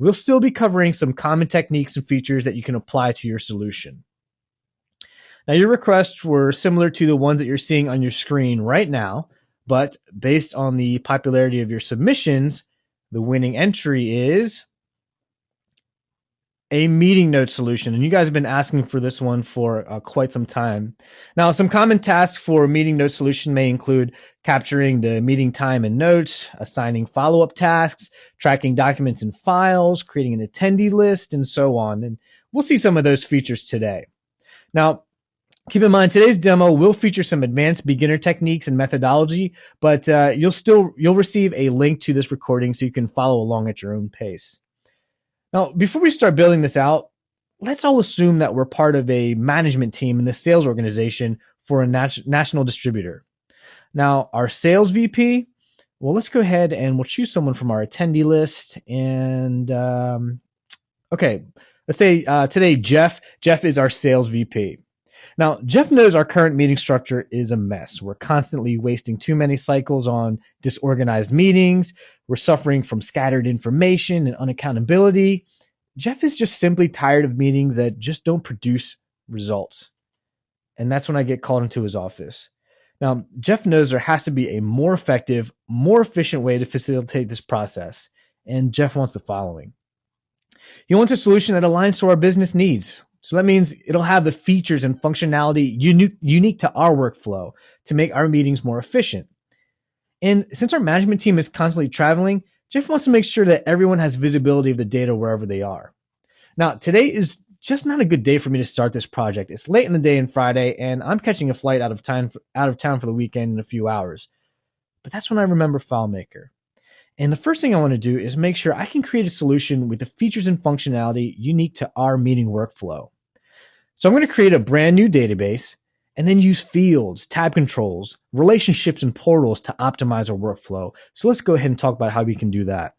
we'll still be covering some common techniques and features that you can apply to your solution. Now, your requests were similar to the ones that you're seeing on your screen right now, but based on the popularity of your submissions, the winning entry is a meeting note solution. And you guys have been asking for this one for quite some time. Now, some common tasks for a meeting note solution may include capturing the meeting time and notes, assigning follow-up tasks, tracking documents and files, creating an attendee list, and so on. And we'll see some of those features today. Now, keep in mind, today's demo will feature some advanced beginner techniques and methodology, but you'll receive a link to this recording so you can follow along at your own pace. Now, before we start building this out, let's all assume that we're part of a management team in the sales organization for a national distributor. Now, our sales VP, well, let's go ahead and we'll choose someone from our attendee list. And okay, let's say today, Jeff is our sales VP. Now, Jeff knows our current meeting structure is a mess. We're constantly wasting too many cycles on disorganized meetings. We're suffering from scattered information and unaccountability. Jeff is just simply tired of meetings that just don't produce results. And that's when I get called into his office. Now, Jeff knows there has to be a more effective, more efficient way to facilitate this process. And Jeff wants the following. He wants a solution that aligns to our business needs. So that means it'll have the features and functionality unique to our workflow to make our meetings more efficient. And since our management team is constantly traveling, Jeff wants to make sure that everyone has visibility of the data wherever they are. Now, today is just not a good day for me to start this project. It's late in the day on Friday, and I'm catching a flight out of town for the weekend in a few hours. But that's when I remember FileMaker. And the first thing I want to do is make sure I can create a solution with the features and functionality unique to our meeting workflow. So I'm going to create a brand new database and then use fields, tab controls, relationships, and portals to optimize our workflow. So let's go ahead and talk about how we can do that.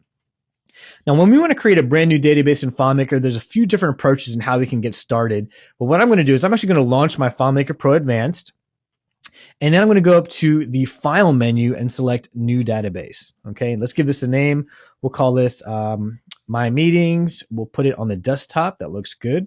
Now, when we want to create a brand new database in FileMaker, there's a few different approaches in how we can get started. But what I'm going to do is I'm actually going to launch my FileMaker Pro Advanced. And then I'm going to go up to the File menu and select New Database. Okay, let's give this a name. We'll call this My Meetings. We'll put it on the desktop. That looks good.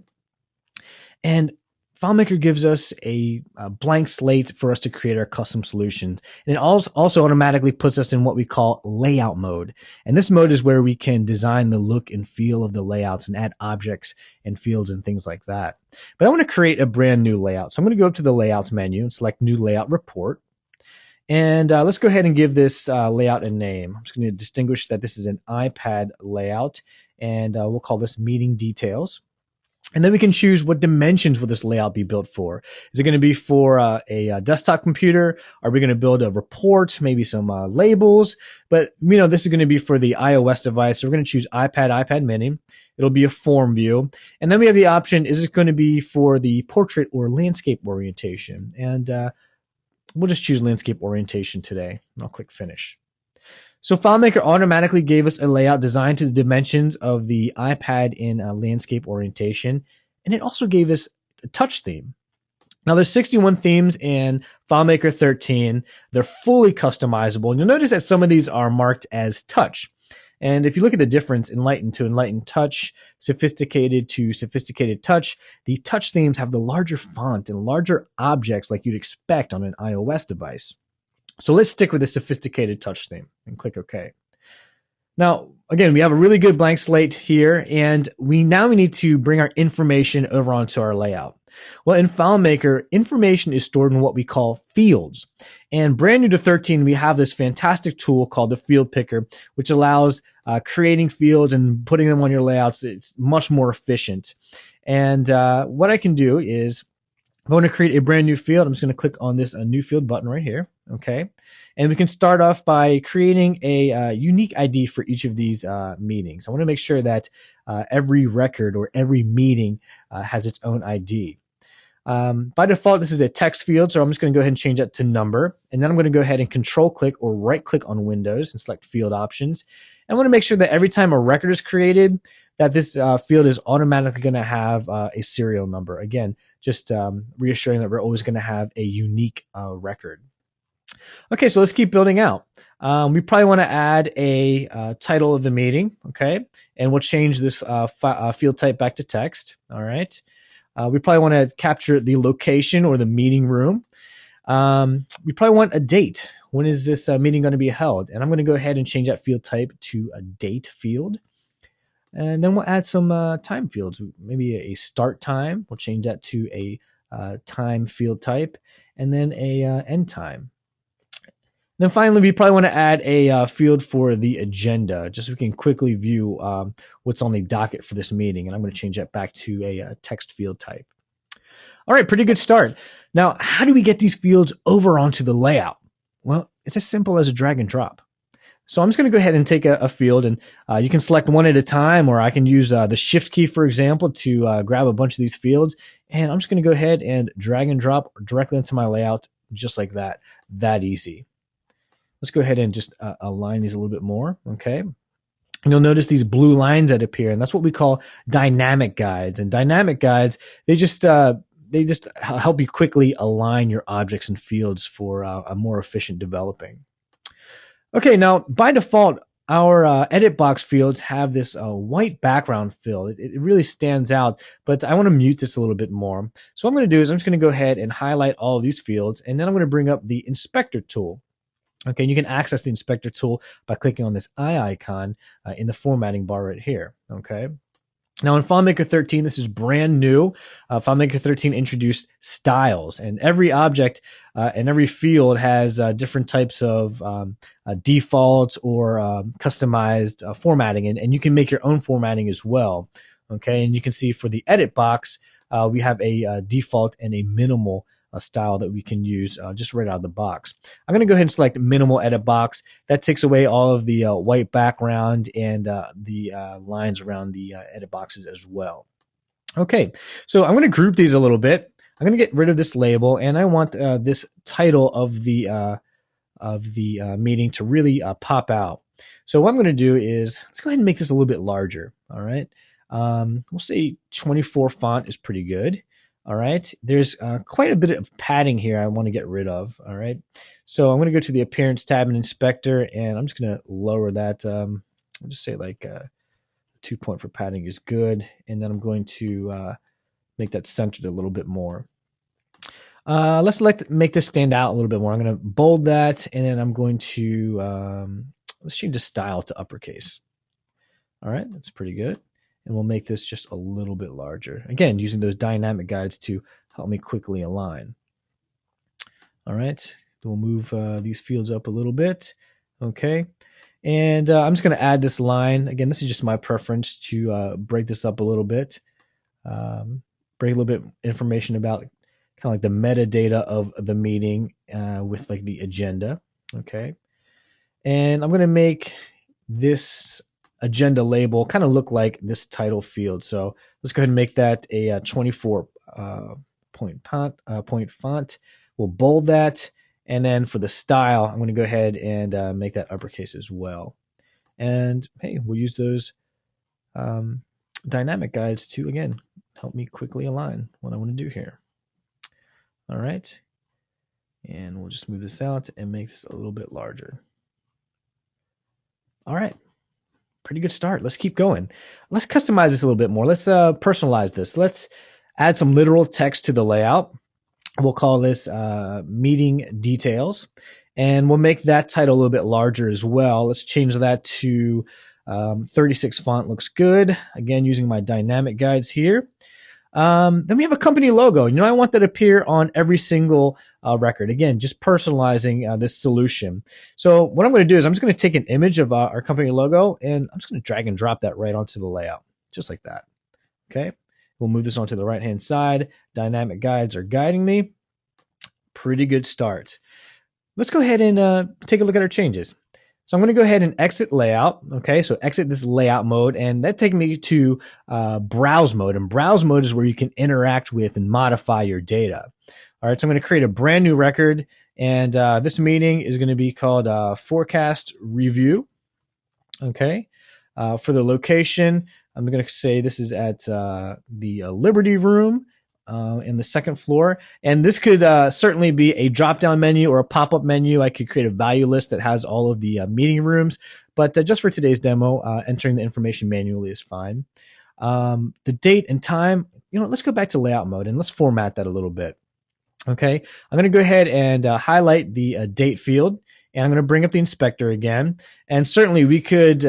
And FileMaker gives us a blank slate for us to create our custom solutions. And it also automatically puts us in what we call layout mode. And this mode is where we can design the look and feel of the layouts and add objects and fields and things like that. But I want to create a brand new layout. So I'm going to go up to the Layouts menu and select New Layout Report. And let's go ahead and give this layout a name. I'm just going to distinguish that this is an iPad layout. And we'll call this Meeting Details. And then we can choose what dimensions will this layout be built for. Is it going to be for a desktop computer? Are we going to build a report, maybe some labels? But this is going to be for the iOS device. So we're going to choose iPad Mini. It'll be a form view. And then we have the option, is it going to be for the portrait or landscape orientation? And we'll just choose landscape orientation today. And I'll click Finish. So FileMaker automatically gave us a layout designed to the dimensions of the iPad in landscape orientation. And it also gave us a touch theme. Now there's 61 themes in FileMaker 13. They're fully customizable. And you'll notice that some of these are marked as touch. And if you look at the difference, Enlightened to Enlightened Touch, Sophisticated to Sophisticated Touch, the touch themes have the larger font and larger objects like you'd expect on an iOS device. So let's stick with the Sophisticated Touch theme and click OK. Now, again, we have a really good blank slate here, and we need to bring our information over onto our layout. Well, in FileMaker, information is stored in what we call fields. And brand new to 13, we have this fantastic tool called the Field Picker, which allows creating fields and putting them on your layouts. It's much more efficient. And what I can do is, if I want to create a brand new field, I'm just going to click on this New Field button right here. Okay. And we can start off by creating a unique ID for each of these meetings. I want to make sure that every record or every meeting has its own ID. By default, this is a text field, so I'm just going to go ahead and change that to number. And then I'm going to go ahead and control click or right click on Windows and select field options. And I want to make sure that every time a record is created, that this field is automatically going to have a serial number. Again, just reassuring that we're always going to have a unique record. Okay, so let's keep building out. We probably want to add a title of the meeting, okay? And we'll change this field type back to text, all right? We probably want to capture the location or the meeting room. We probably want a date. When is this meeting going to be held? And I'm going to go ahead and change that field type to a date field. And then we'll add some time fields, maybe a start time. We'll change that to a time field type, and then a end time. Then finally, we probably want to add a field for the agenda, just so we can quickly view what's on the docket for this meeting. And I'm going to change that back to a text field type. All right, pretty good start. Now, how do we get these fields over onto the layout? Well, it's as simple as a drag and drop. So I'm just going to go ahead and take a field, and you can select one at a time, or I can use the Shift key, for example, to grab a bunch of these fields. And I'm just going to go ahead and drag and drop directly into my layout, just like that. That easy. Let's go ahead and just align these a little bit more, okay? And you'll notice these blue lines that appear, and that's what we call dynamic guides. And dynamic guides, they just help you quickly align your objects and fields for a more efficient developing. Okay, now by default, our edit box fields have this white background fill. It really stands out, but I want to mute this a little bit more. So what I'm going to do is I'm just going to go ahead and highlight all of these fields, and then I'm going to bring up the inspector tool. Okay, and you can access the inspector tool by clicking on this eye icon in the formatting bar right here. Okay. Now in FileMaker 13, this is brand new. FileMaker 13 introduced styles, and every object and every field has different types of default or customized formatting, and you can make your own formatting as well. Okay, and you can see for the edit box, we have a default and a minimal style that we can use just right out of the box. I'm going to go ahead and select minimal edit box. That takes away all of the white background and the lines around the edit boxes as well. Okay, so I'm going to group these a little bit. I'm going to get rid of this label, and I want this title of the meeting to really pop out. So what I'm going to do is let's go ahead and make this a little bit larger. All right, we'll say 24 font is pretty good. All right, there's quite a bit of padding here I want to get rid of. All right, so I'm going to go to the Appearance tab and Inspector, and I'm just going to lower that. I'll just say like 2 point for padding is good, and then I'm going to make that centered a little bit more. Let's make this stand out a little bit more. I'm going to bold that, and then I'm going to let's change the style to uppercase. All right, that's pretty good. And we'll make this just a little bit larger. Again, using those dynamic guides to help me quickly align. All right, we'll move these fields up a little bit. Okay, and I'm just going to add this line. Again, this is just my preference to break this up a little bit. Break a little bit information about kind of like the metadata of the meeting with like the agenda. Okay, and I'm going to make this agenda label kind of look like this title field. So let's go ahead and make that a 24 point font. We'll bold that. And then for the style, I'm going to go ahead and make that uppercase as well. And hey, we'll use those dynamic guides to, again, help me quickly align what I want to do here. All right. And we'll just move this out and make this a little bit larger. All right. Pretty good start. Let's keep going. Let's customize this a little bit more. Let's personalize this. Let's add some literal text to the layout. We'll call this meeting details, and we'll make that title a little bit larger as well. Let's change that to 36 font looks good. Again, using my dynamic guides here. Then we have a company logo. I want that to appear on every single record. Again, just personalizing this solution. So what I'm going to do is I'm just going to take an image of our company logo, and I'm just going to drag and drop that right onto the layout, just like that. Okay. We'll move this onto the right-hand side. Dynamic guides are guiding me. Pretty good start. Let's go ahead and take a look at our changes. So I'm going to go ahead and exit layout. Okay, so exit this layout mode, and that takes me to browse mode. And browse mode is where you can interact with and modify your data. All right, so I'm going to create a brand new record, and this meeting is going to be called Forecast Review. Okay, for the location, I'm going to say this is at the Liberty Room in the second floor. And this could certainly be a drop-down menu or a pop-up menu. I could create a value list that has all of the meeting rooms. But just for today's demo, entering the information manually is fine. The date and time, let's go back to layout mode and let's format that a little bit. Okay, I'm going to go ahead and highlight the date field, and I'm going to bring up the inspector again. And certainly we could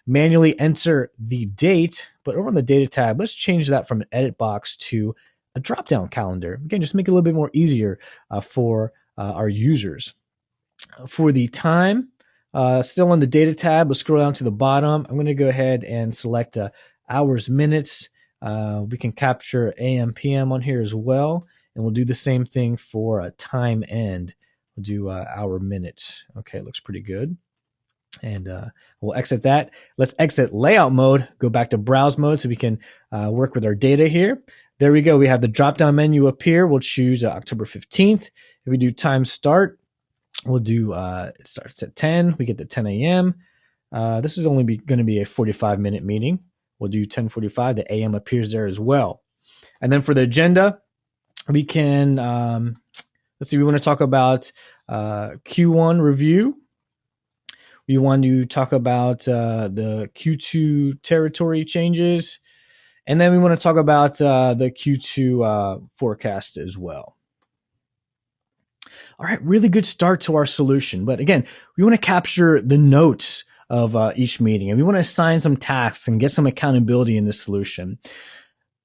manually enter the date, but over on the data tab, let's change that from an edit box to a drop-down calendar. Again, just make it a little bit more easier for our users. For the time, still on the data tab, let's scroll down to the bottom. I'm going to go ahead and select hours, minutes. We can capture AM, PM on here as well. And we'll do the same thing for time end. We'll do hour, minutes. Okay, looks pretty good. And we'll exit that. Let's exit layout mode, go back to browse mode so we can work with our data here. There we go. We have the drop-down menu up here. We'll choose October 15th. If we do time start, we'll do it starts at 10. We get the 10 a.m. This is only going to be a 45-minute meeting. We'll do 10:45. The AM appears there as well. And then for the agenda, we can, let's see, we want to talk about Q1 review. We want to talk about the Q2 territory changes. And then we want to talk about the Q2 forecast as well. All right, really good start to our solution. But again, we want to capture the notes of each meeting, and we want to assign some tasks and get some accountability in this solution.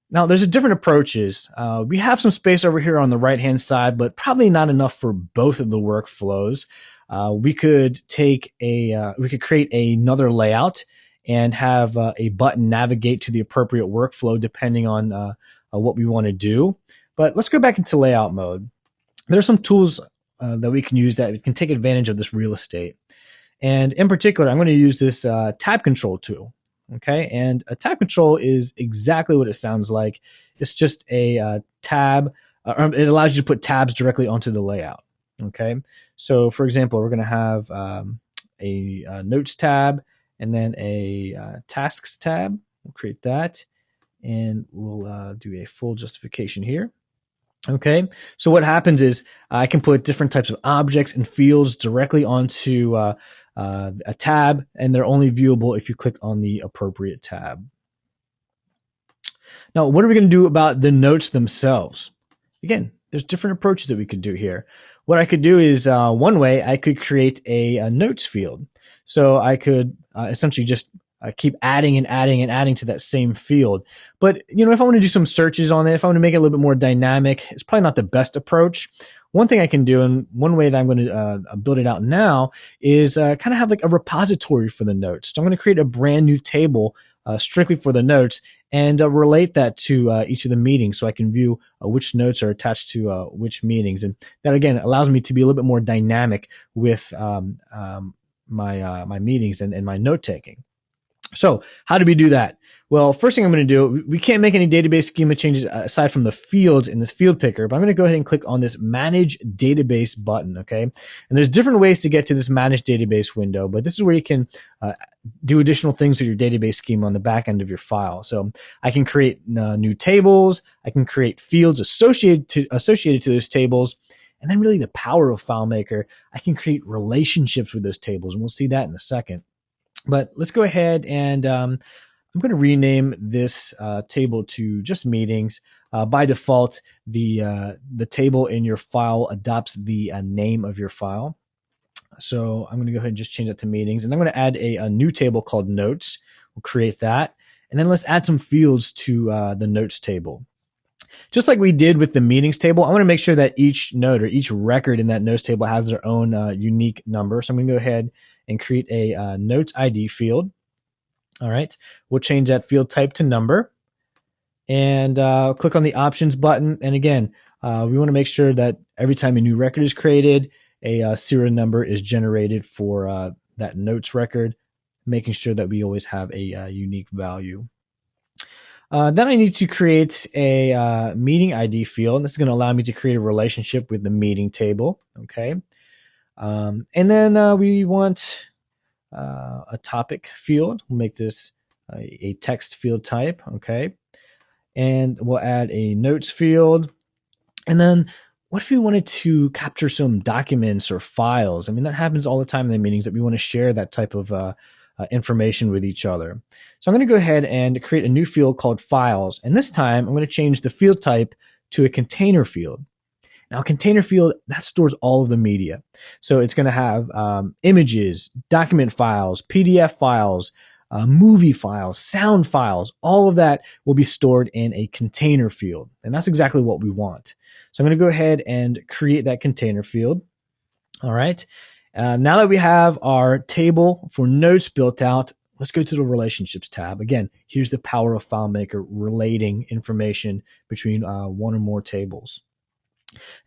Now, there's different approaches. We have some space over here on the right-hand side, but probably not enough for both of the workflows. We could create another layout and have a button navigate to the appropriate workflow depending on what we want to do. But let's go back into layout mode. There are some tools that we can use that can take advantage of this real estate. And in particular, I'm going to use this tab control tool. Okay, and a tab control is exactly what it sounds like. It's just a tab. It allows you to put tabs directly onto the layout. Okay, so for example, we're going to have a notes tab and then a tasks tab. We'll create that, and we'll do a full justification here. Okay, so what happens is I can put different types of objects and fields directly onto a tab, and they're only viewable if you click on the appropriate tab. Now, what are we going to do about the notes themselves? Again, there's different approaches that we could do here. What I could do is one way I could create a notes field. So I could essentially just keep adding and adding and adding to that same field. But, if I want to do some searches on it, if I want to make it a little bit more dynamic, it's probably not the best approach. One thing I can do, and one way that I'm going to build it out now, is kind of have like a repository for the notes. So I'm going to create a brand new table strictly for the notes and relate that to each of the meetings so I can view which notes are attached to which meetings. And that, again, allows me to be a little bit more dynamic with my meetings and my note taking. So how do we do that? Well, first thing I'm going to do, we can't make any database schema changes aside from the fields in this field picker, but I'm going to go ahead and click on this Manage Database button, okay? And there's different ways to get to this Manage Database window, but this is where you can do additional things with your database schema on the back end of your file. So I can create new tables, I can create fields associated to those tables, and then really the power of FileMaker, I can create relationships with those tables, and we'll see that in a second. But let's go ahead and I'm going to rename this table to just meetings. By default, the table in your file adopts the name of your file. So I'm going to go ahead and just change that to meetings. And I'm going to add a new table called notes. We'll create that. And then let's add some fields to the notes table. Just like we did with the meetings table, I want to make sure that each note or each record in that notes table has their own unique number. So I'm going to go ahead and create a notes ID field. All right, we'll change that field type to number and click on the options button. And again, we want to make sure that every time a new record is created, a serial number is generated for that notes record, making sure that we always have a unique value. Then I need to create a meeting ID field, and this is going to allow me to create a relationship with the meeting table. Okay, and then we want a topic field. We'll make this a text field type. Okay, and we'll add a notes field. And then what if we wanted to capture some documents or files? I mean, that happens all the time in the meetings that we want to share that type of information with each other. So I'm going to go ahead and create a new field called files. And this time I'm going to change the field type to a container field. Now, a container field, that stores all of the media. So it's going to have images, document files, PDF files, movie files, sound files. All of that will be stored in a container field. And that's exactly what we want. So I'm going to go ahead and create that container field. All right. Now that we have our table for notes built out, let's go to the relationships tab. Again, here's the power of FileMaker relating information between one or more tables.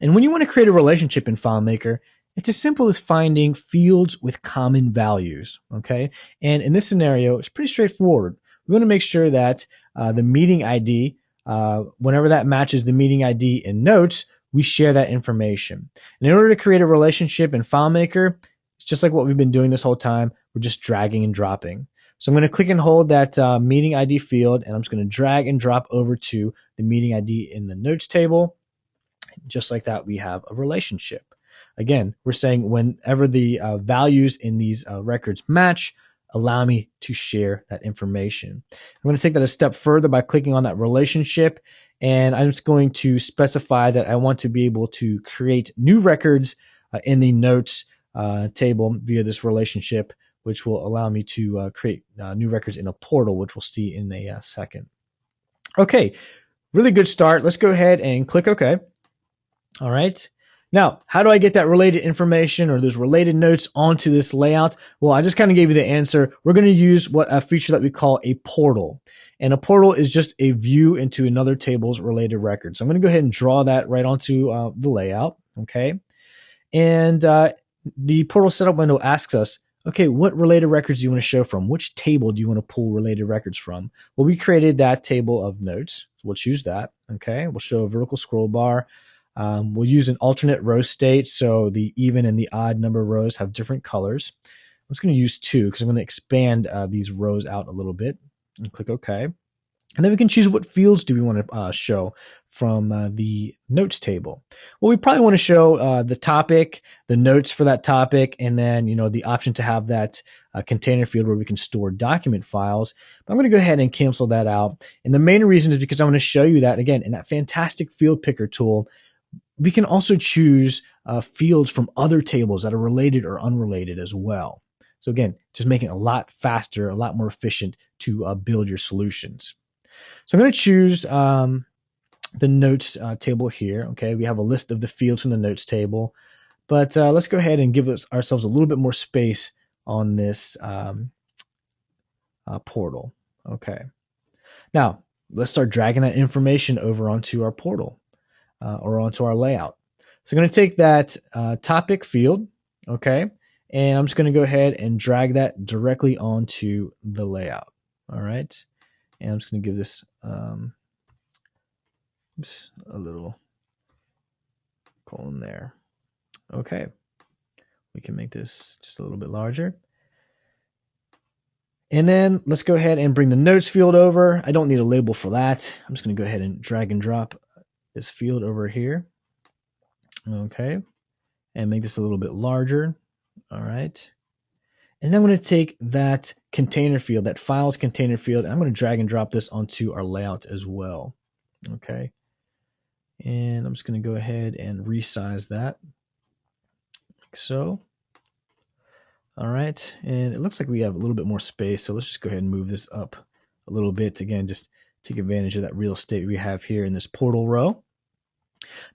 And when you want to create a relationship in FileMaker, it's as simple as finding fields with common values, okay? And in this scenario, it's pretty straightforward. We want to make sure that the meeting ID, whenever that matches the meeting ID in Notes, we share that information. And in order to create a relationship in FileMaker, it's just like what we've been doing this whole time. We're just dragging and dropping. So I'm going to click and hold that meeting ID field, and I'm just going to drag and drop over to the meeting ID in the Notes table. Just like that, we have a relationship. Again, we're saying whenever the values in these records match, allow me to share that information. I'm going to take that a step further by clicking on that relationship, and I'm just going to specify that I want to be able to create new records in the notes table via this relationship, which will allow me to create new records in a portal, which we'll see in a second. Okay, really good start. Let's go ahead and click OK. All right. Now, how do I get that related information or those related notes onto this layout? Well, I just kind of gave you the answer. We're going to use a feature that we call a portal. And a portal is just a view into another table's related record. So I'm going to go ahead and draw that right onto the layout. Okay. And the portal setup window asks us, okay, what related records do you want to show from? Which table do you want to pull related records from? Well, we created that table of notes. So we'll choose that. Okay. We'll show a vertical scroll bar. We'll use an alternate row state, so the even and the odd number rows have different colors. I'm just going to use 2 because I'm going to expand these rows out a little bit. And click OK. And then we can choose what fields do we want to show from the notes table. Well, we probably want to show the topic, the notes for that topic, and then the option to have that container field where we can store document files. But I'm going to go ahead and cancel that out. And the main reason is because I want to show you that, again, in that fantastic field picker tool, we can also choose fields from other tables that are related or unrelated as well. So again, just making it a lot faster, a lot more efficient to build your solutions. So I'm going to choose the notes table here. Okay, we have a list of the fields from the notes table, but let's go ahead and give ourselves a little bit more space on this portal. Okay, now let's start dragging that information over onto our portal. Or onto our layout. So I'm going to take that topic field, okay, and I'm just going to go ahead and drag that directly onto the layout. All right, and I'm just going to give this a little colon there. Okay, we can make this just a little bit larger. And then let's go ahead and bring the notes field over. I don't need a label for that. I'm just going to go ahead and drag and drop this field over here. Okay. And make this a little bit larger. All right. And then I'm going to take that container field, that files container field, and I'm going to drag and drop this onto our layout as well. Okay. And I'm just going to go ahead and resize that like so. All right. And it looks like we have a little bit more space. So let's just go ahead and move this up a little bit. Again, just take advantage of that real estate we have here in this portal row.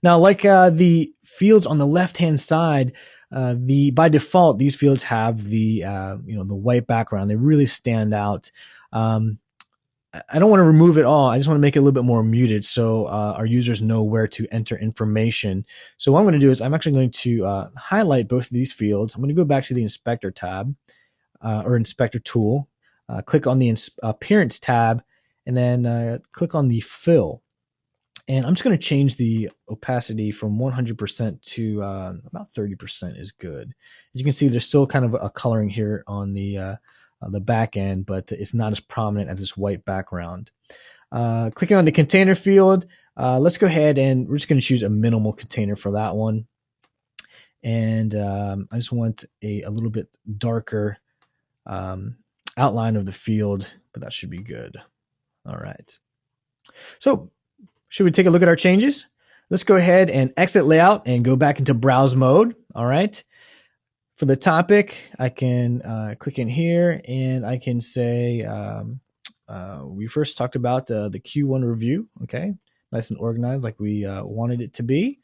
Now, like the fields on the left-hand side, by default, these fields have the the white background. They really stand out. I don't want to remove it all. I just want to make it a little bit more muted so our users know where to enter information. So what I'm going to do is I'm actually going to highlight both of these fields. I'm going to go back to the Inspector tab or Inspector tool, click on the Appearance tab, and then click on the Fill. And I'm just going to change the opacity from 100% to about 30% is good. As you can see, there's still kind of a coloring here on the back end, but it's not as prominent as this white background. Clicking on the container field, let's go ahead and we're just going to choose a minimal container for that one. And I just want a little bit darker outline of the field, but that should be good. All right. So should we take a look at our changes? Let's go ahead and exit layout and go back into browse mode. All right. For the topic, I can click in here and I can say, we first talked about the Q1 review. Okay. Nice and organized like we wanted it to be,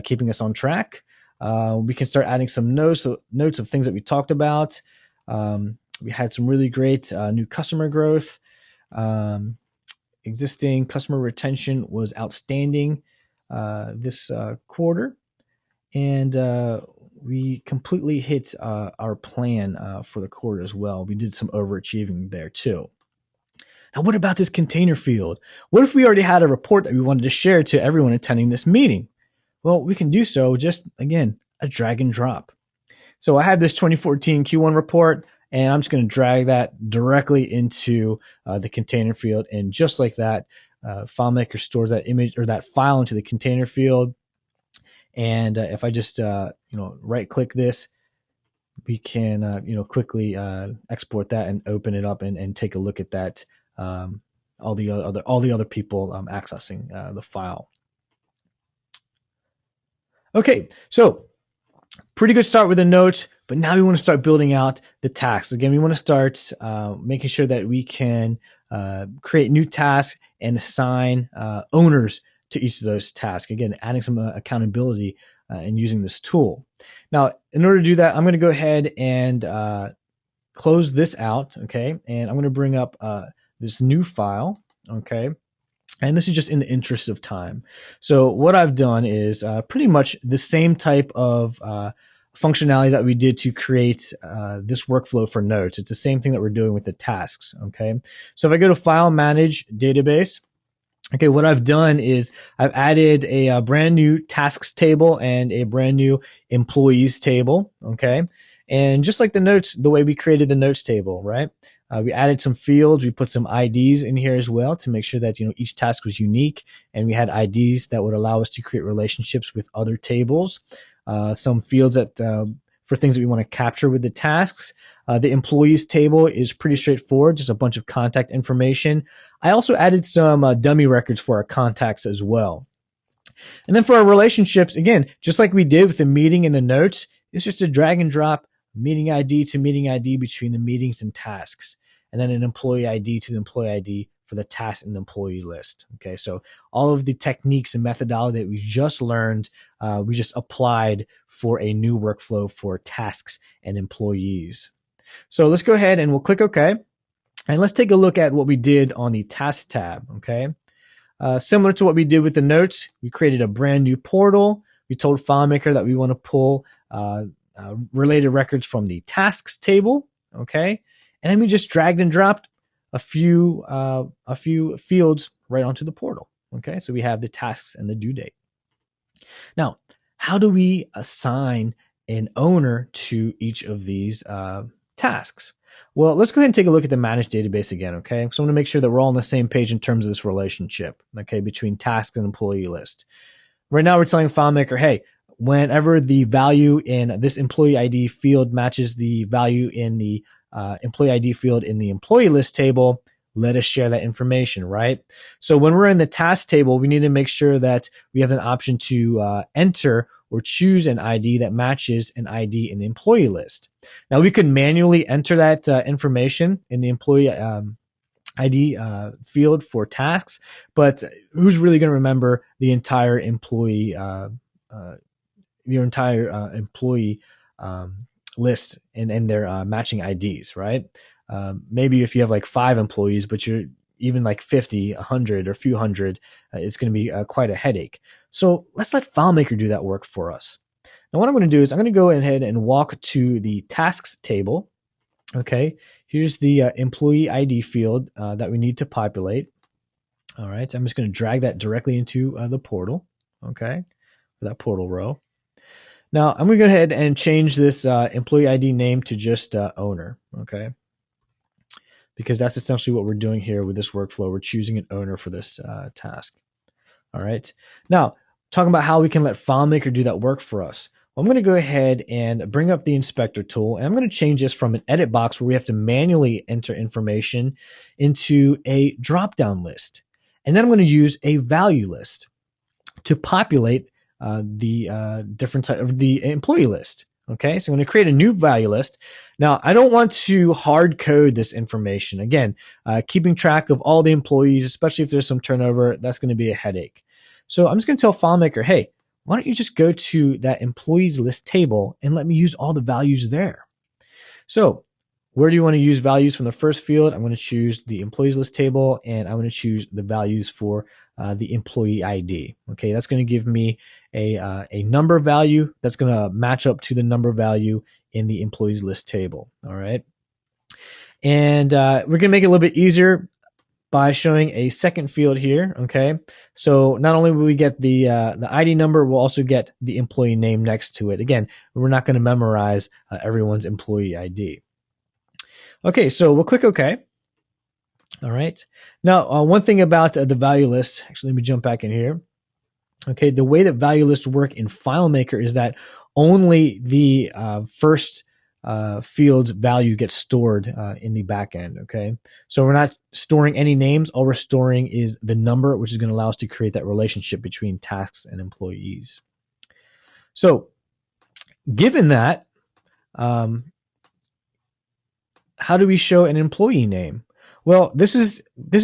keeping us on track. We can start adding some notes of things that we talked about. We had some really great new customer growth. Existing customer retention was outstanding this quarter. And we completely hit our plan for the quarter as well. We did some overachieving there too. Now, what about this container field? What if we already had a report that we wanted to share to everyone attending this meeting? Well, we can do so just, again, a drag and drop. So I had this 2014 Q1 report, and I'm just going to drag that directly into the container field. And just like that, FileMaker stores that image or that file into the container field. And if I just right click this, we can quickly export that and open it up and take a look at that. All the other people accessing the file. Okay, so pretty good start with the notes, but now we want to start building out the tasks. Again, we want to start making sure that we can create new tasks and assign owners to each of those tasks. Again, adding some accountability and using this tool. Now, in order to do that, I'm going to go ahead and close this out, okay? And I'm going to bring up this new file, okay? And this is just in the interest of time. So what I've done is pretty much the same type of functionality that we did to create this workflow for notes. It's the same thing that we're doing with the tasks, okay? So if I go to File, Manage, Database, okay, what I've done is I've added a brand new tasks table and a brand new employees table, okay? And just like the notes, the way we created the notes table, right? We added some fields. We put some IDs in here as well to make sure that each task was unique, and we had IDs that would allow us to create relationships with other tables. Some fields that for things that we want to capture with the tasks. The employees table is pretty straightforward, just a bunch of contact information. I also added some dummy records for our contacts as well. And then for our relationships, again, just like we did with the meeting and the notes, it's just a drag and drop meeting ID to meeting ID between the meetings and tasks, and then an employee ID to the employee ID for the task and employee list. Okay, so all of the techniques and methodology that we just learned, we just applied for a new workflow for tasks and employees. So let's go ahead and we'll click OK. And let's take a look at what we did on the task tab. Okay, similar to what we did with the notes, we created a brand new portal. We told FileMaker that we want to pull related records from the tasks table. Okay, and then we just dragged and dropped a few fields right onto the portal. Okay, so we have the tasks and the due date. Now, how do we assign an owner to each of these tasks? Well, let's go ahead and take a look at the managed database again, okay? So I want to make sure that we're all on the same page in terms of this relationship, okay, between tasks and employee list. Right now, we're telling FileMaker, hey, whenever the value in this employee ID field matches the value in the employee ID field in the employee list table, let us share that information, right? So when we're in the task table, we need to make sure that we have an option to enter or choose an ID that matches an ID in the employee list. Now, we could manually enter that information in the employee ID field for tasks, but who's really going to remember the entire employee list and their matching IDs, right? Maybe if you have like 5 employees, but you're even like 50, 100, or a few hundred, it's going to be quite a headache. So let's let FileMaker do that work for us. Now, what I'm going to do is I'm going to go ahead and walk to the tasks table. Okay, here's the employee ID field that we need to populate. All right, so I'm just going to drag that directly into the portal. Okay, for that portal row. Now, I'm going to go ahead and change this employee ID name to just owner. Okay. because that's essentially what we're doing here with this workflow. We're choosing an owner for this task. All right. Now, talking about how we can let FileMaker do that work for us. Well, I'm going to go ahead and bring up the inspector tool, and I'm going to change this from an edit box where we have to manually enter information into a drop-down list. And then I'm going to use a value list to populate the different type of the employee list. Okay, so I'm going to create a new value list. Now, I don't want to hard code this information. Again, keeping track of all the employees, especially if there's some turnover, that's going to be a headache. So I'm just going to tell FileMaker, hey, why don't you just go to that employees list table and let me use all the values there? So where do you want to use values from the first field? I'm going to choose the employees list table, and I'm going to choose the values for the employee ID. Okay, that's going to give me a number value that's going to match up to the number value in the employees list table. All right, and we're going to make it a little bit easier by showing a second field here. Okay, so not only will we get the ID number, we'll also get the employee name next to it. Again, we're not going to memorize everyone's employee ID. Okay, so we'll click OK. All right. Now, one thing about the value list, actually, let me jump back in here. Okay, the way that value lists work in FileMaker is that only the first field's value gets stored in the back end. Okay, so we're not storing any names. All we're storing is the number, which is going to allow us to create that relationship between tasks and employees. So, given that, how do we show an employee name? Well, this is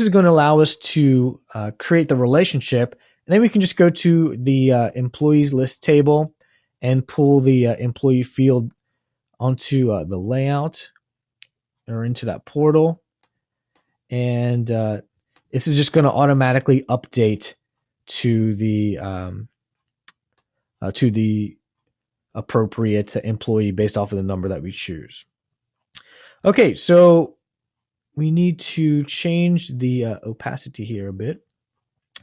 going to allow us to create the relationship, and then we can just go to the employees list table and pull the employee field onto the layout or into that portal, and this is just going to automatically update to the appropriate employee based off of the number that we choose. Okay, so we need to change the opacity here a bit.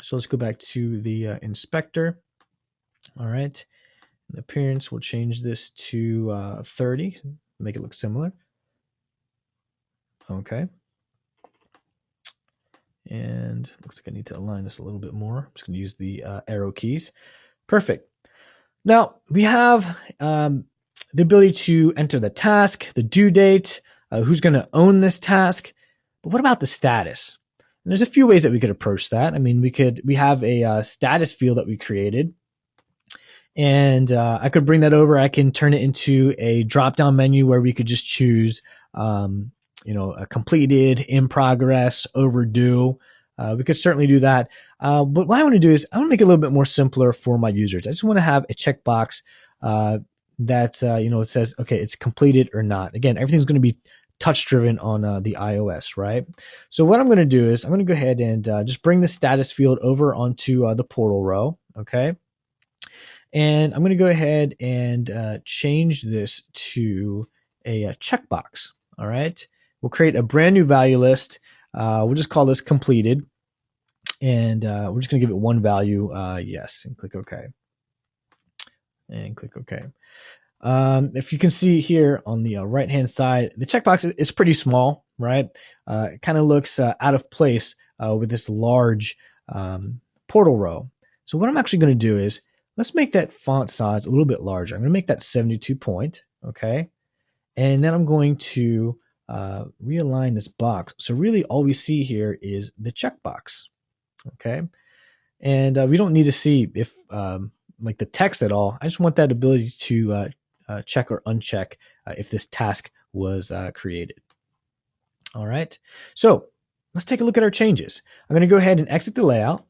So let's go back to the inspector. All right, in appearance, we'll change this to 30, make it look similar. Okay. And looks like I need to align this a little bit more. I'm just going to use the arrow keys. Perfect. Now we have the ability to enter the task, the due date, who's going to own this task. But what about the status? And there's a few ways that we could approach that. I mean, we have a status field that we created, and I could bring that over. I can turn it into a drop-down menu where we could just choose, a completed, in progress, overdue. We could certainly do that. But what I want to do is I want to make it a little bit more simpler for my users. I just want to have a checkbox that it says, okay, it's completed or not. Again, everything's going to be touch driven on the iOS, right? So what I'm going to do is I'm going to go ahead and just bring the status field over onto the portal row, okay? And I'm going to go ahead and change this to a checkbox, all right? We'll create a brand new value list. We'll just call this completed, and we're just going to give it one value, yes, and click OK. And click OK. If you can see here on the right-hand side, the checkbox is pretty small, right? It kind of looks out of place with this large portal row. So what I'm actually going to do is, let's make that font size a little bit larger. I'm going to make that 72 point, okay? And then I'm going to realign this box. So really all we see here is the checkbox, okay? And we don't need to see if like the text at all. I just want that ability to check or uncheck if this task was created. All right, so let's take a look at our changes. I'm going to go ahead and exit the layout.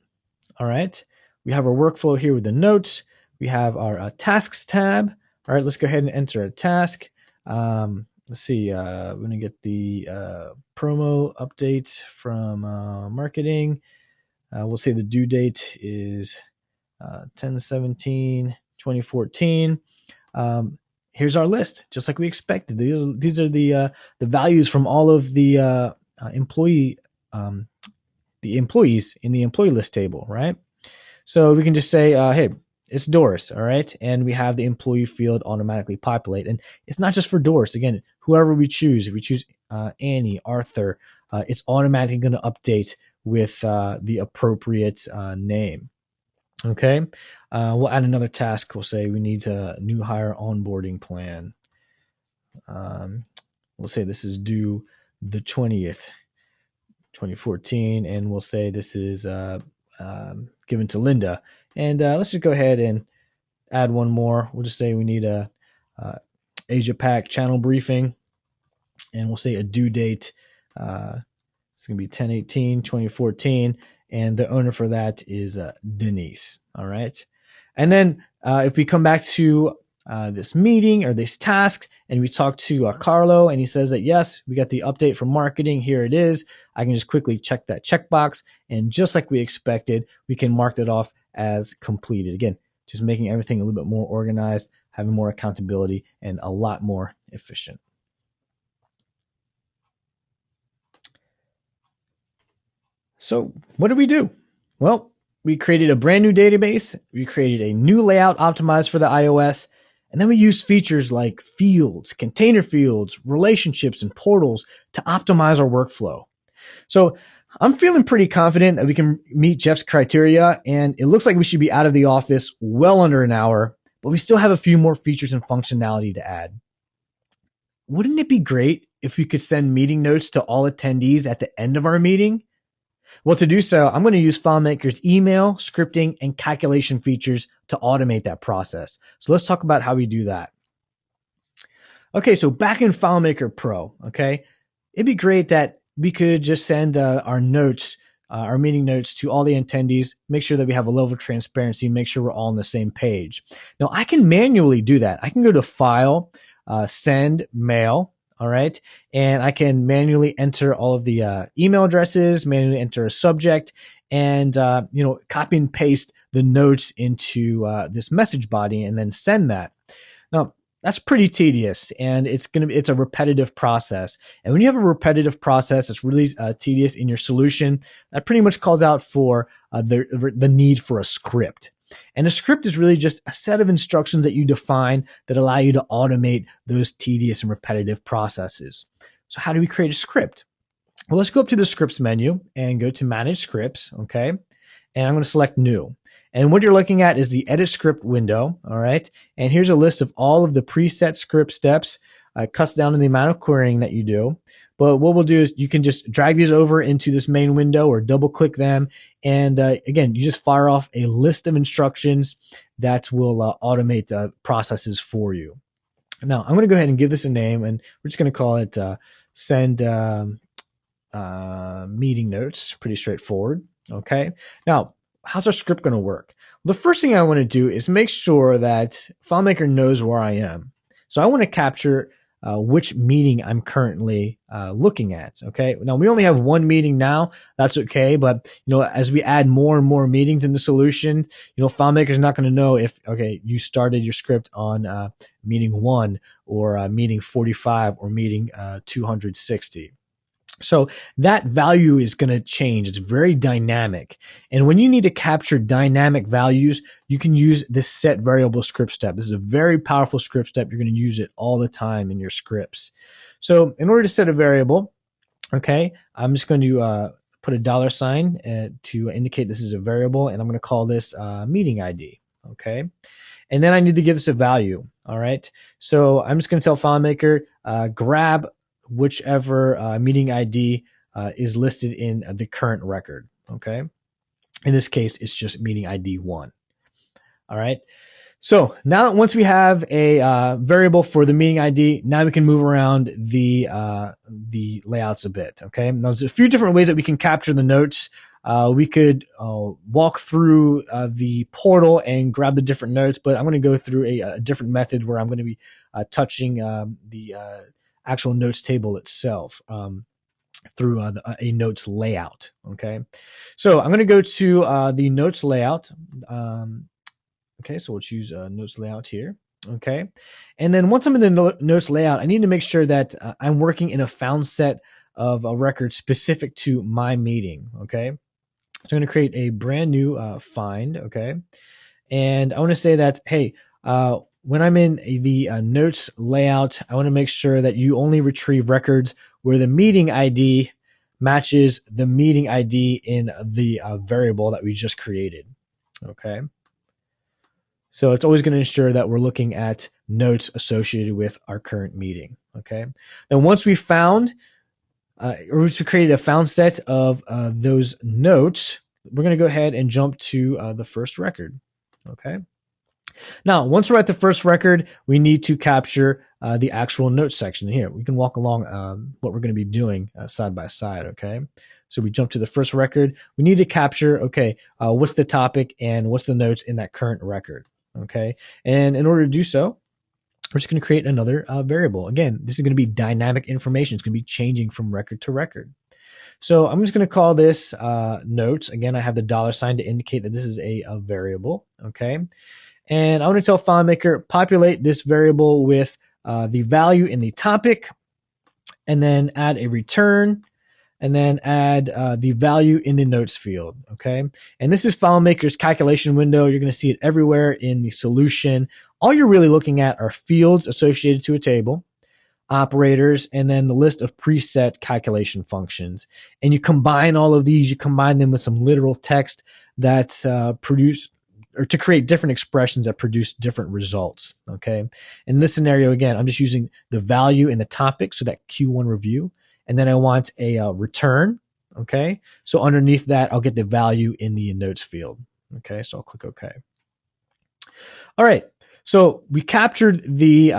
All right, we have our workflow here with the notes. We have our tasks tab. All right, let's go ahead and enter a task. Let's see, we're going to get the promo update from marketing. We'll say the due date is 10/17/2014. Here's our list, just like we expected. These are the values from all of the employees in the employee list table, right? So we can just say, hey, it's Doris, all right? And we have the employee field automatically populate. And it's not just for Doris. Again, whoever we choose, if we choose Annie, Arthur, it's automatically going to update with the appropriate name. Okay, we'll add another task. We'll say we need a new hire onboarding plan. We'll say this is due the 20th, 2014, and we'll say this is given to Linda. And let's just go ahead and add one more. We'll just say we need a Asia Pac channel briefing, and we'll say a due date. It's going to be 10/18/2014, and the owner for that is Denise. All right. And then if we come back to this meeting or this task, and we talk to Carlo, and he says that, yes, we got the update from marketing. Here it is. I can just quickly check that checkbox. And just like we expected, we can mark that off as completed. Again, just making everything a little bit more organized, having more accountability, and a lot more efficient. So what did we do? Well, we created a brand new database. We created a new layout optimized for the iOS. And then we used features like fields, container fields, relationships, and portals to optimize our workflow. So I'm feeling pretty confident that we can meet Jeff's criteria, and it looks like we should be out of the office well under an hour, but we still have a few more features and functionality to add. Wouldn't it be great if we could send meeting notes to all attendees at the end of our meeting? Well, to do so, I'm going to use FileMaker's email, scripting, and calculation features to automate that process. So let's talk about how we do that. Okay, so back in FileMaker Pro, okay, it'd be great that we could just send our notes, our meeting notes to all the attendees, make sure that we have a level of transparency, make sure we're all on the same page. Now, I can manually do that. I can go to File, Send, Mail, all right. And I can manually enter all of the email addresses, manually enter a subject, and copy and paste the notes into this message body and then send that. Now, that's pretty tedious, and it's a repetitive process. And when you have a repetitive process that's really tedious in your solution, that pretty much calls out for the need for a script. And a script is really just a set of instructions that you define that allow you to automate those tedious and repetitive processes. So how do we create a script? Well, let's go up to the scripts menu and go to manage scripts. Okay. And I'm going to select new. And what you're looking at is the edit script window. All right. And here's a list of all of the preset script steps. It cuts down on the amount of querying that you do. But what we'll do is you can just drag these over into this main window or double click them. And again, you just fire off a list of instructions that will automate processes for you. Now, I'm going to go ahead and give this a name, and we're just going to call it send meeting notes. Pretty straightforward. Okay. Now, how's our script going to work? The first thing I want to do is make sure that FileMaker knows where I am. So I want to capture which meeting I'm currently looking at. Okay. Now we only have one meeting now. That's okay. But as we add more and more meetings in the solution, FileMaker is not going to know if, okay, you started your script on meeting 1 or meeting 45 or meeting 260. So that value is going to change. It's very dynamic. And when you need to capture dynamic values, you can use this set variable script step. This is a very powerful script step. You're going to use it all the time in your scripts. So in order to set a variable, okay, I'm just going to put a $sign to indicate this is a variable, and I'm going to call this meeting ID. Okay. And then I need to give this a value. All right. So I'm just going to tell FileMaker, grab whichever meeting ID is listed in the current record. Okay. In this case, it's just meeting ID 1. All right. So now once we have a variable for the meeting ID, now we can move around the layouts a bit. Okay. Now there's a few different ways that we can capture the notes. We could walk through the portal and grab the different notes, but I'm going to go through a different method where I'm going to be touching the actual notes table itself through a notes layout. Okay, so I'm going to go to the notes layout. Okay, so we'll choose notes layout here. Okay, and then once I'm in the notes layout, I need to make sure that I'm working in a found set of a record specific to my meeting. Okay, so I'm going to create a brand new find. Okay, and I want to say that, hey, when I'm in the notes layout, I want to make sure that you only retrieve records where the meeting ID matches the meeting ID in the variable that we just created. Okay. So it's always going to ensure that we're looking at notes associated with our current meeting. Okay. Then once we found, or once we created a found set of those notes, we're going to go ahead and jump to the first record. Okay. Now, once we're at the first record, we need to capture the actual notes section here. We can walk along what we're going to be doing side by side. Okay. So we jump to the first record. We need to capture, okay, what's the topic and what's the notes in that current record. Okay. And in order to do so, we're just going to create another variable. Again, this is going to be dynamic information. It's going to be changing from record to record. So I'm just going to call this notes. Again, I have the $sign to indicate that this is a variable. Okay. And I want to tell FileMaker, populate this variable with the value in the topic, and then add a return, and then add the value in the notes field. Okay. And this is FileMaker's calculation window. You're going to see it everywhere in the solution. All you're really looking at are fields associated to a table, operators, and then the list of preset calculation functions. And you combine all of these, you combine them with some literal text that produce or to create different expressions that produce different results. Okay. In this scenario, again, I'm just using the value in the topic, so that Q1 review, and then I want a return. Okay. So underneath that, I'll get the value in the notes field. Okay. So I'll click OK. All right. So we captured the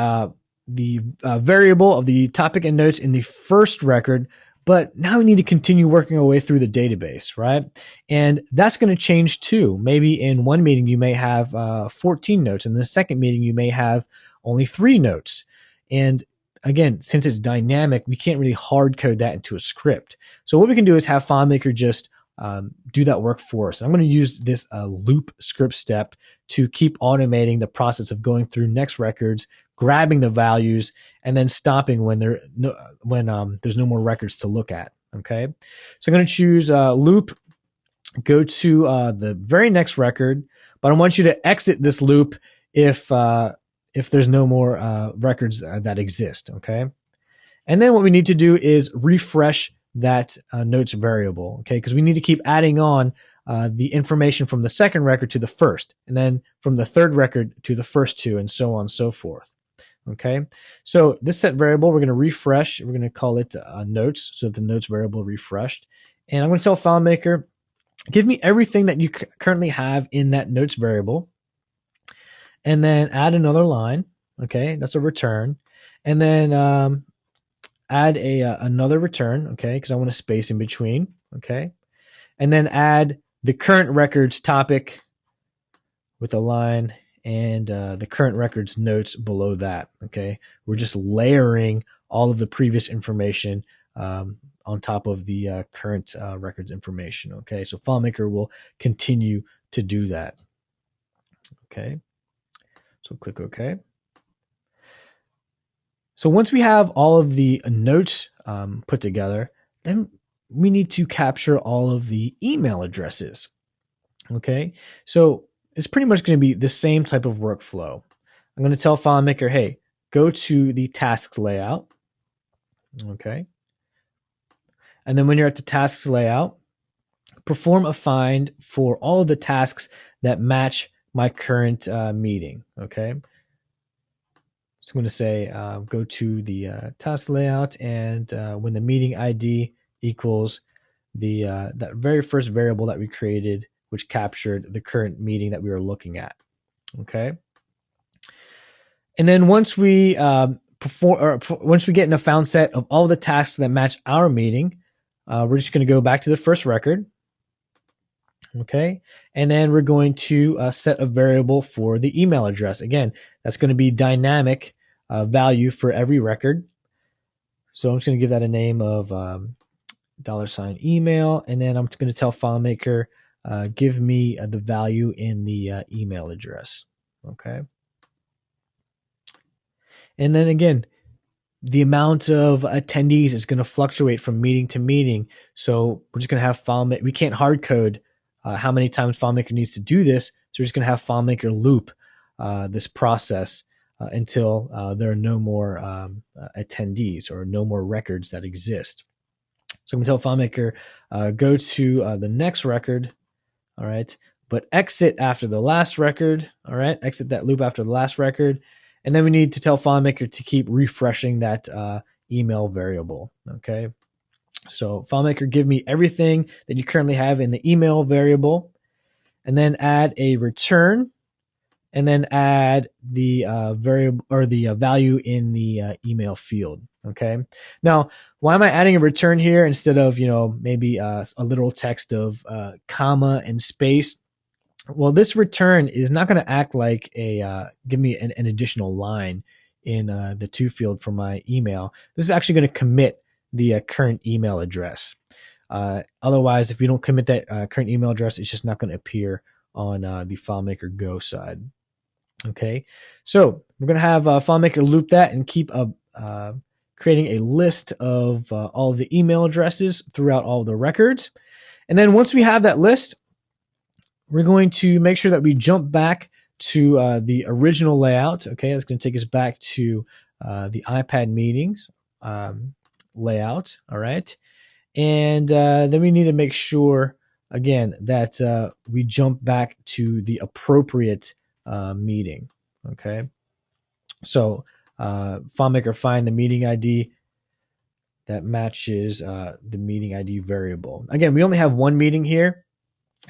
variable of the topic and notes in the first record, but now we need to continue working our way through the database, right? And that's going to change too. Maybe in one meeting, you may have 14 notes. In the second meeting, you may have only 3 notes. And again, since it's dynamic, we can't really hard code that into a script. So what we can do is have FileMaker just do that work for us. I'm going to use this loop script step to keep automating the process of going through next records, grabbing the values, and then stopping when there's no more records to look at. Okay, so I'm going to choose loop, go to the very next record, but I want you to exit this loop if there's no more records that exist. Okay, and then what we need to do is refresh that notes variable. Okay, because we need to keep adding on the information from the second record to the first, and then from the third record to the first 2, and so on and so forth. Okay, so this set variable, we're going to refresh. We're going to call it notes, so the notes variable refreshed. And I'm going to tell FileMaker, give me everything that you currently have in that notes variable, and then add another line. Okay, that's a return, and then add another return. Okay, because I want a space in between. Okay, and then add the current records topic with a line, and the current records notes below that. Okay, we're just layering all of the previous information on top of the current records information. Okay, so FileMaker will continue to do that. Okay, so click OK. So once we have all of the notes put together, then we need to capture all of the email addresses. Okay, so it's pretty much going to be the same type of workflow. I'm going to tell FileMaker, hey, go to the tasks layout. Okay. And then when you're at the tasks layout, perform a find for all of the tasks that match my current meeting. Okay. So I'm going to say, go to the task layout, and when the meeting ID equals that very first variable that we created, which captured the current meeting that we were looking at. Okay. And then once we once we get in a found set of all the tasks that match our meeting, we're just going to go back to the first record. Okay. And then we're going to set a variable for the email address. Again, that's going to be dynamic value for every record. So I'm just going to give that a name of $email. And then I'm going to tell FileMaker, give me the value in the email address. Okay. And then again, the amount of attendees is going to fluctuate from meeting to meeting. So we're just going to have FileMaker. We can't hard code how many times FileMaker needs to do this. So we're just going to have FileMaker loop this process until there are no more attendees or no more records that exist. So I'm going to tell FileMaker, go to the next record, all right, but exit after the last record, all right, exit that loop after the last record. And then we need to tell FileMaker to keep refreshing that email variable, okay? So FileMaker, give me everything that you currently have in the email variable, and then add a return, and then add the variable or the value in the email field. Okay. Now, why am I adding a return here instead of maybe a literal text of comma and space? Well, this return is not going to act like a give me an additional line in the to field for my email. This is actually going to commit the current email address. Otherwise, if you don't commit that current email address, it's just not going to appear on the FileMaker Go side. Okay, so we're going to have FileMaker loop that and keep creating a list of all of the email addresses throughout all the records. And then once we have that list, we're going to make sure that we jump back to the original layout. Okay, that's going to take us back to the iPad meetings layout. All right, and then we need to make sure again that we jump back to the appropriate meeting. Okay, so FileMaker find the meeting ID that matches the meeting ID variable. Again, we only have one meeting here,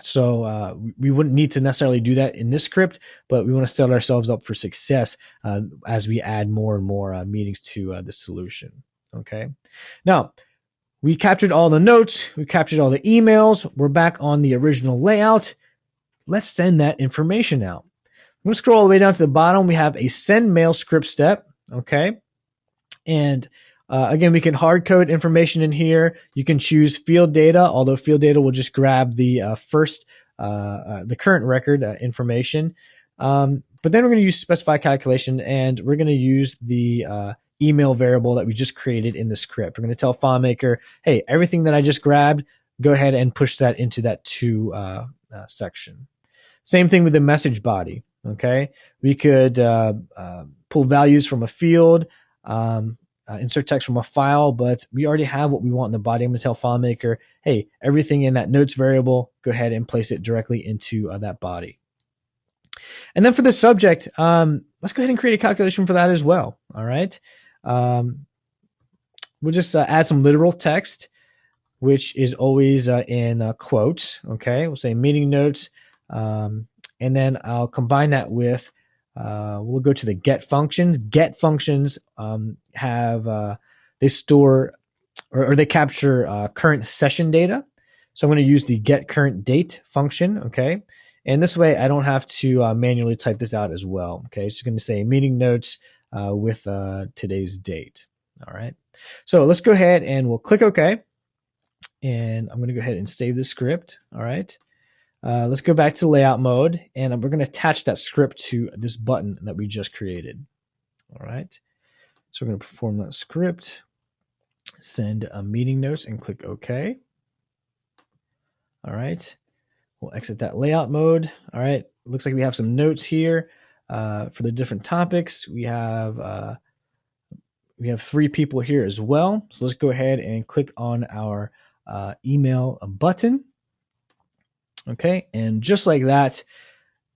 so we wouldn't need to necessarily do that in this script, but we want to set ourselves up for success as we add more and more meetings to the solution. Okay, now we captured all the notes, we captured all the emails, we're back on the original layout. Let's send that information out. I'm going to scroll all the way down to the bottom. We have a send mail script step. Okay. And again, we can hard code information in here. You can choose field data, although field data will just grab the the current record information. But then we're going to use specify calculation, and we're going to use the email variable that we just created in the script. We're going to tell FileMaker, hey, everything that I just grabbed, go ahead and push that into that to section. Same thing with the message body. Okay, we could pull values from a field, insert text from a file, but we already have what we want in the body. I'm going to tell FileMaker, hey, everything in that notes variable, go ahead and place it directly into that body. And then for the subject, let's go ahead and create a calculation for that as well. All right, we'll just add some literal text, which is always in quotes. Okay, we'll say meeting notes. And then I'll combine that with, we'll go to the get functions. Get functions have, they store or they capture current session data. So I'm going to use the get current date function. Okay. And this way I don't have to manually type this out as well. Okay. It's just going to say meeting notes with today's date. All right. So let's go ahead and we'll click OK. And I'm going to go ahead and save the script. All right. Let's go back to layout mode, and we're going to attach that script to this button that we just created. All right. So we're going to perform that script, send a meeting notes, and click OK. All right. We'll exit that layout mode. All right. Looks like we have some notes here for the different topics. We have 3 people here as well. So let's go ahead and click on our email button. Okay, and just like that,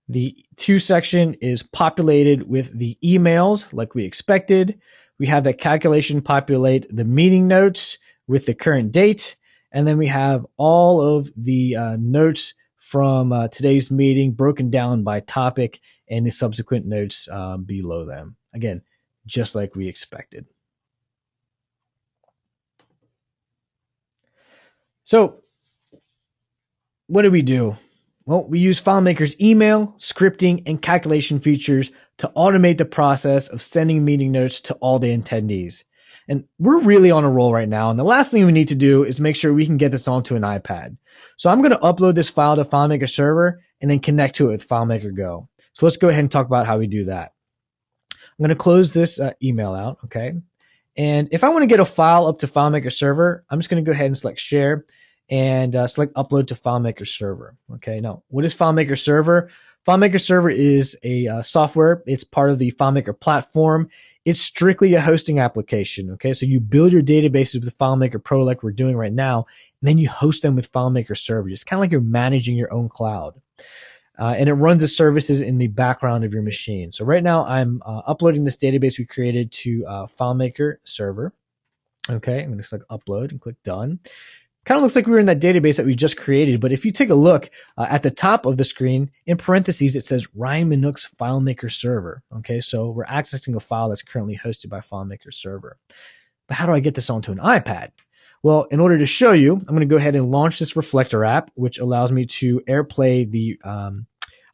the to section is populated with the emails like we expected. We have that calculation populate the meeting notes with the current date, and then we have all of the notes from today's meeting broken down by topic and the subsequent notes below them. Again, just like we expected. So what do we do? Well, we use FileMaker's email, scripting, and calculation features to automate the process of sending meeting notes to all the attendees. And we're really on a roll right now. And the last thing we need to do is make sure we can get this onto an iPad. So I'm going to upload this file to FileMaker Server and then connect to it with FileMaker Go. So let's go ahead and talk about how we do that. I'm going to close this email out. Okay. And if I want to get a file up to FileMaker Server, I'm just going to go ahead and select Share and select Upload to FileMaker Server. Okay, now what is FileMaker Server? FileMaker Server is a software. It's part of the FileMaker platform. It's strictly a hosting application. Okay, so you build your databases with FileMaker Pro like we're doing right now, and then you host them with FileMaker Server. It's kind of like you're managing your own cloud. And it runs the services in the background of your machine. So right now I'm uploading this database we created to FileMaker Server. Okay, I'm going to click upload and click done. Kind of looks like we were in that database that we just created, but if you take a look at the top of the screen, in parentheses, it says Ryan Minook's FileMaker Server. Okay, so we're accessing a file that's currently hosted by FileMaker Server. But how do I get this onto an iPad? Well, in order to show you, I'm going to go ahead and launch this Reflector app, which allows me to AirPlay the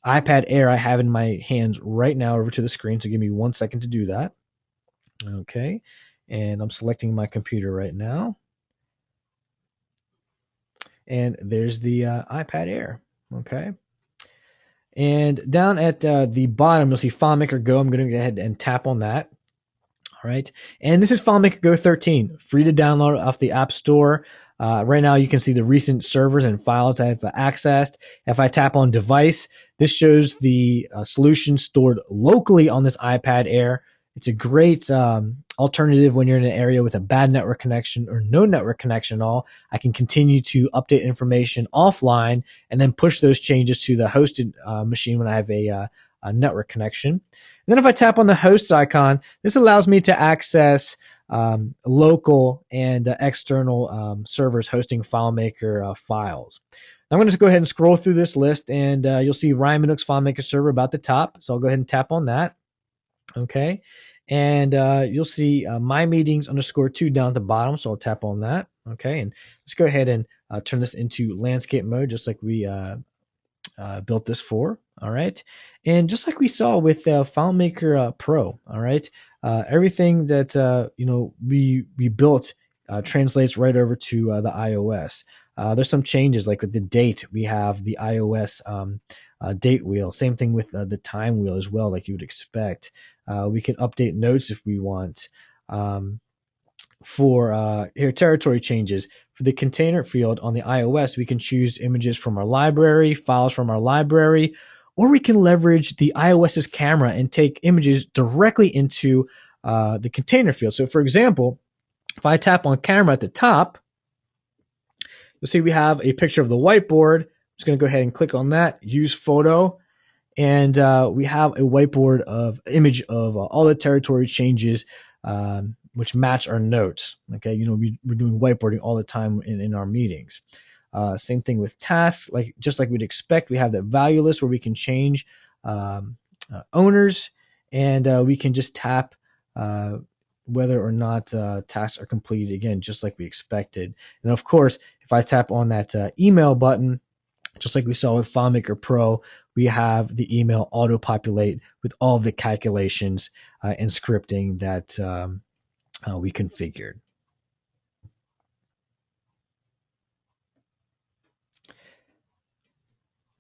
iPad Air I have in my hands right now over to the screen. So give me 1 second to do that. Okay, and I'm selecting my computer right now. And there's the iPad Air. Okay. And down at the bottom, you'll see FileMaker Go. I'm going to go ahead and tap on that. All right. And this is FileMaker Go 13, free to download off the App Store. Right now, you can see the recent servers and files that I've accessed. If I tap on Device, this shows the solution stored locally on this iPad Air. It's a great alternative when you're in an area with a bad network connection or no network connection at all. I can continue to update information offline and then push those changes to the hosted machine when I have a network connection. And then if I tap on the hosts icon, this allows me to access local and external servers hosting FileMaker files. Now I'm going to just go ahead and scroll through this list, and you'll see Ryan Minook's FileMaker Server about the top. So I'll go ahead and tap on that. Okay. And you'll see my meetings _2 down at the bottom. So I'll tap on that. Okay. And let's go ahead and turn this into landscape mode, just like we built this for. All right. And just like we saw with FileMaker Pro. All right. Everything that, we built translates right over to the iOS. There's some changes, like with the date, we have the iOS date wheel. Same thing with the time wheel as well, like you would expect. We can update notes if we want. For here, territory changes. For the container field on the iOS, we can choose images from our library, files from our library, or we can leverage the iOS's camera and take images directly into the container field. So for example, if I tap on camera at the top, you'll see we have a picture of the whiteboard. I'm just going to go ahead and click on that, use photo, and we have a whiteboard image of all the territory changes which match our notes. Okay, we're doing whiteboarding all the time in our meetings. Same thing with tasks, just like we'd expect. We have that value list where we can change owners, and we can just tap whether or not tasks are completed, again, just like we expected. And of course, if I tap on that email button, just like we saw with FileMaker Pro, we have the email auto-populate with all of the calculations and scripting that we configured.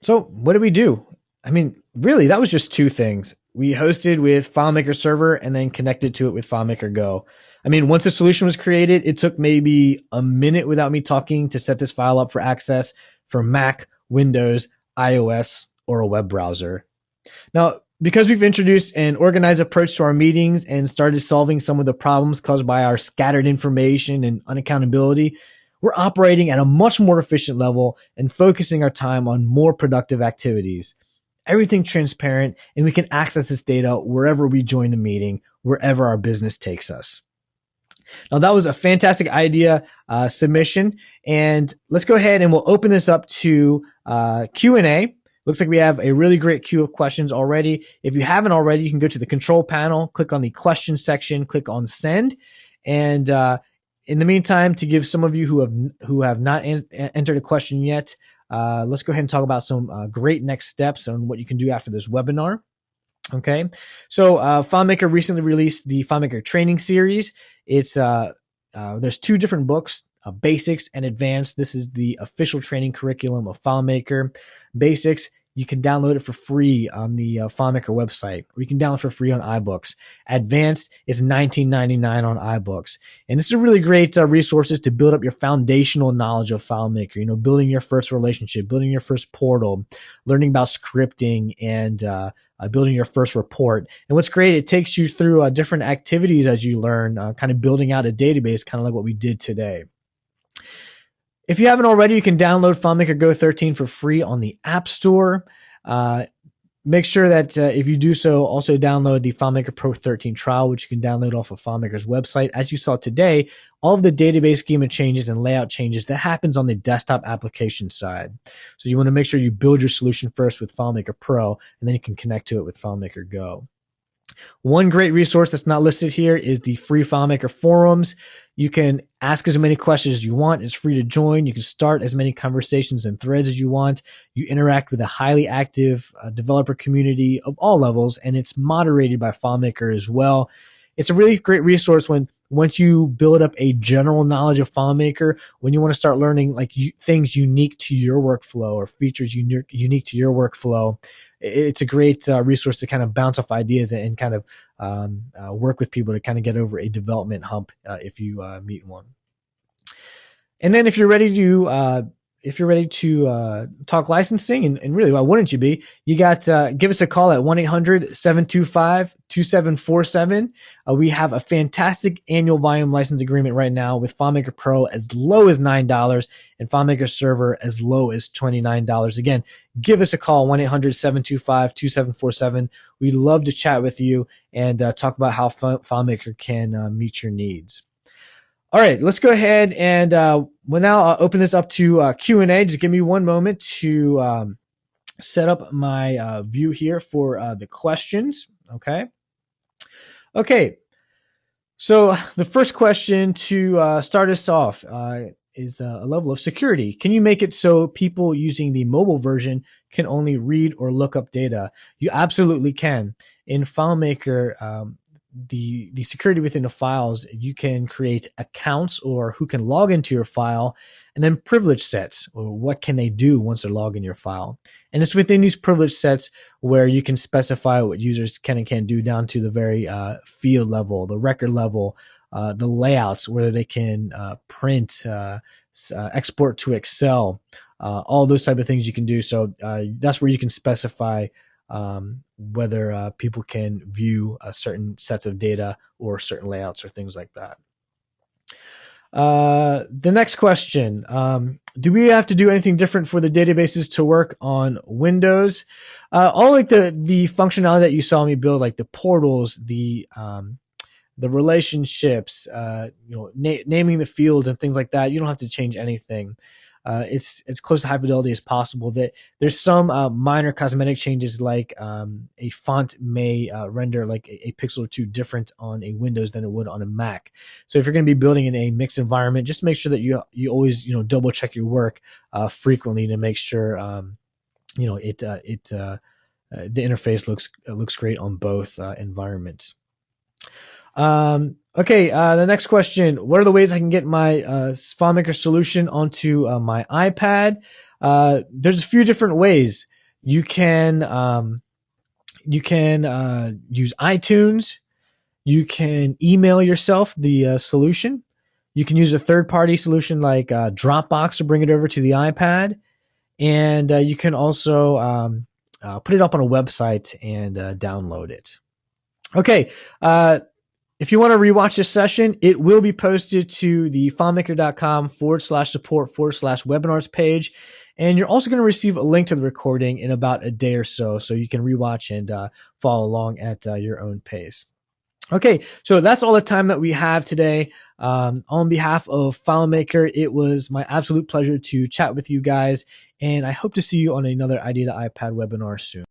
So what did we do? I mean, really, that was just two things. We hosted with FileMaker Server and then connected to it with FileMaker Go. I mean, once the solution was created, it took maybe a minute without me talking to set this file up for access for Mac, Windows, iOS, or a web browser. Now, because we've introduced an organized approach to our meetings and started solving some of the problems caused by our scattered information and unaccountability, we're operating at a much more efficient level and focusing our time on more productive activities. Everything transparent, and we can access this data wherever we join the meeting, wherever our business takes us. Now, that was a fantastic idea submission, and let's go ahead and we'll open this up to Q&A. Looks like we have a really great queue of questions already. If you haven't already, you can go to the control panel, click on the questions section, click on send. And in the meantime, to give some of you who have not entered a question yet, let's go ahead and talk about some great next steps on what you can do after this webinar. Okay, so FileMaker recently released the FileMaker training series. It's there's two different books, Basics and Advanced. This is the official training curriculum of FileMaker. Basics you can download it for free on the FileMaker website, or you can download it for free on iBooks. Advanced is $19.99 on iBooks. And this is a really great resources to build up your foundational knowledge of FileMaker, building your first relationship, building your first portal, learning about scripting, and building your first report. And what's great, it takes you through different activities as you learn, kind of building out a database, kind of like what we did today. If you haven't already, you can download FileMaker Go 13 for free on the App Store. Make sure that if you do so, also download the FileMaker Pro 13 trial, which you can download off of FileMaker's website. As you saw today, all of the database schema changes and layout changes, that happens on the desktop application side. So you want to make sure you build your solution first with FileMaker Pro, and then you can connect to it with FileMaker Go. One great resource that's not listed here is the free FileMaker forums. You can ask as many questions as you want. It's free to join. You can start as many conversations and threads as you want. You interact with a highly active developer community of all levels, and it's moderated by FileMaker as well. It's a really great resource once you build up a general knowledge of FileMaker, when you want to start learning things unique to your workflow or features unique to your workflow. It's a great resource to kind of bounce off ideas and kind of work with people to kind of get over a development hump if you meet one. And then if you're ready to talk licensing, and really, why wouldn't you be? You got give us a call at 1-800-725-2747. We have a fantastic annual volume license agreement right now with FileMaker Pro as low as $9 and FileMaker Server as low as $29. Again, give us a call, 1-800-725-2747. We'd love to chat with you and talk about how FileMaker can meet your needs. All right, let's go ahead and we'll now open this up to Q&A. Just give me one moment to set up my view here for the questions. Okay. So the first question to start us off is a level of security. Can you make it so people using the mobile version can only read or look up data? You absolutely can. In FileMaker, the security within the files, you can create accounts or who can log into your file, and then privilege sets, or what can they do once they're logged in your file. And it's within these privilege sets where you can specify what users can and can't do, down to the very field level, the record level, the layouts, whether they can print, export to Excel, all those type of things you can do. So that's where you can specify whether people can view certain sets of data or certain layouts or things like that. The next question, do we have to do anything different for the databases to work on Windows? All like the functionality that you saw me build, like the portals, the relationships, naming the fields and things like that, you don't have to change anything. It's as close to high fidelity as possible. That there's some minor cosmetic changes, like a font may render like a pixel or two different on a Windows than it would on a Mac. So if you're going to be building in a mixed environment, just make sure that you always double check your work frequently to make sure the interface looks great on both environments. Okay, the next question. What are the ways I can get my FileMaker solution onto my iPad? There's a few different ways. You can use iTunes. You can email yourself the solution. You can use a third-party solution like Dropbox to bring it over to the iPad. And you can also put it up on a website and download it. Okay. If you want to rewatch this session, it will be posted to the FileMaker.com/support/webinars page. And you're also going to receive a link to the recording in about a day or so you can rewatch and follow along at your own pace. Okay, so that's all the time that we have today. On behalf of FileMaker, it was my absolute pleasure to chat with you guys, and I hope to see you on another Idea to iPad webinar soon.